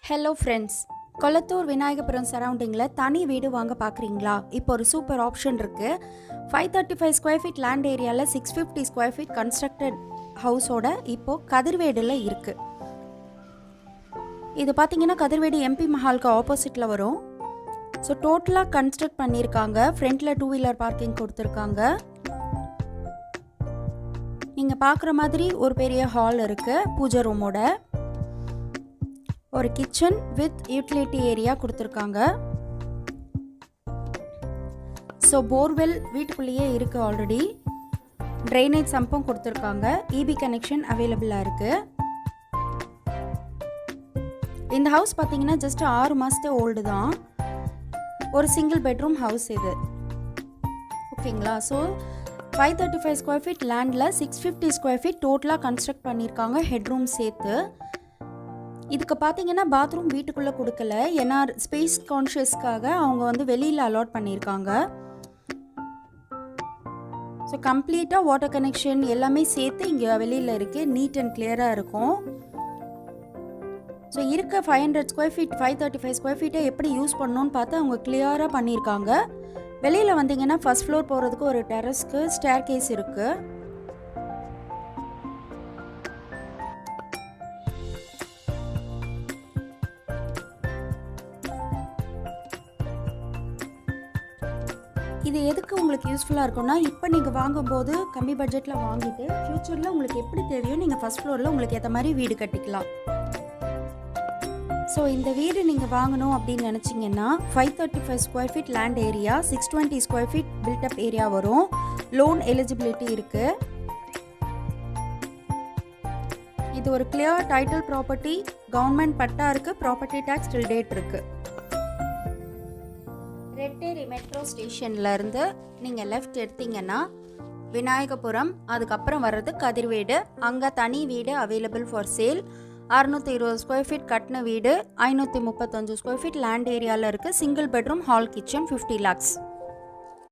Hello friends, Kolathur Vinayagapuram சரௌண்டிங்கில் தனி வீடு வாங்க பார்க்குறீங்களா? இப்போ ஒரு சூப்பர் ஆப்ஷன் இருக்குது. 535 ஸ்கொயர் ஃபீட் லேண்ட் ஏரியாவில் 650 ஸ்கொயர் ஃபீட் கன்ஸ்ட்ரக்டட் ஹவுஸோட இப்போது கதிர்வேடில் இருக்குது. இது பார்த்தீங்கன்னா கதிர்வேடு எம்பி மஹாலுக்கு ஆப்போசிட்டில் வரும். ஸோ டோட்டலாக கன்ஸ்ட்ரக்ட் பண்ணியிருக்காங்க. ஃப்ரண்ட்டில் 2 வீலர் பார்க்கிங் கொடுத்துருக்காங்க. நீங்கள் பார்க்குற மாதிரி ஒரு பெரிய ஹால் இருக்குது, பூஜை ரூமோட. ஒரு கிச்சன் வித் யூட்டிலிட்டி ஏரியா கொடுத்துருக்காங்க. ஸோ போர்வெல் வீட்டுக்குள்ளேயே இருக்குது. ஆல்ரெடி ட்ரைனேஜ் சம்பும் கொடுத்துருக்காங்க. இபி கனெக்ஷன் அவைலபிளாக இருக்குது. இந்த ஹவுஸ் பார்த்தீங்கன்னா ஜஸ்ட் 6 மாதத்து ஓல்டு தான். ஒரு சிங்கிள் பெட்ரூம் ஹவுஸ் இது. ஓகேங்களா? ஸோ 535 ஸ்கொயர் ஃபீட் லேண்டில் 650 ஸ்கொயர் ஃபீட் டோட்டலாக கன்ஸ்ட்ரக்ட் பண்ணியிருக்காங்க, ஹெட்ரூம் சேர்த்து. இதுக்கு பார்த்தீங்கன்னா பாத்ரூம் வீட்டுக்குள்ளே கொடுக்கல, ஏன்னா ஸ்பேஸ் கான்ஷியஸ்க்காக அவங்க வந்து வெளியில் அலாட் பண்ணியிருக்காங்க. ஸோ கம்ப்ளீட்டாக வாட்டர் கனெக்ஷன் எல்லாமே சேர்த்து இங்கே வெளியில் இருக்குது. நீட் அண்ட் கிளியராக இருக்கும். ஸோ இருக்க 500 ஸ்கொயர் ஃபீட் 535 ஸ்கொயர் ஃபீட்டை எப்படி யூஸ் பண்ணணும்னு பார்த்து அவங்க கிளியராக பண்ணியிருக்காங்க. வெளியில் வந்தீங்கன்னா ஃபர்ஸ்ட் ஃப்ளோர் போகிறதுக்கு ஒரு டெரஸ்க்கு ஸ்டேர் கேஸ் இருக்குது. இது எதுக்கு உங்களுக்கு யூஸ்ஃபுல்லாக இருக்கும்னா, இப்போ நீங்கள் வாங்கும்போது கம்மி பட்ஜெட்டில் வாங்கிட்டு ஃப்யூச்சரில் உங்களுக்கு எப்படி தேவையோ நீங்கள் ஃபஸ்ட் ஃப்ளோரில் உங்களுக்கு ஏற்ற மாதிரி வீடு கட்டிக்கலாம். ஸோ இந்த வீடு நீங்கள் வாங்கணும் அப்படின்னு நினச்சிங்கன்னா 535 square feet land area, 620 square feet built up area வரும். லோன் எலிஜிபிலிட்டி இருக்குது. இது ஒரு clear title property, government patta இருக்குது, ப்ராப்பர்ட்டி டேக்ஸ் டில் டேட் இருக்குது. ரெட்டேரி மெட்ரோ ஸ்டேஷன்லேருந்து நீங்கள் லெஃப்ட் எடுத்தீங்கன்னா விநாயகபுரம், அதுக்கப்புறம் வர்றது கதிர்வேடு. அங்கே தனி வீடு available for sale. 620 square feet கட்டின வீடு, 535 ஸ்கொயர் ஃபீட் லேண்ட் ஏரியாவில் இருக்குது. Single bedroom, hall, kitchen, 50 lakhs.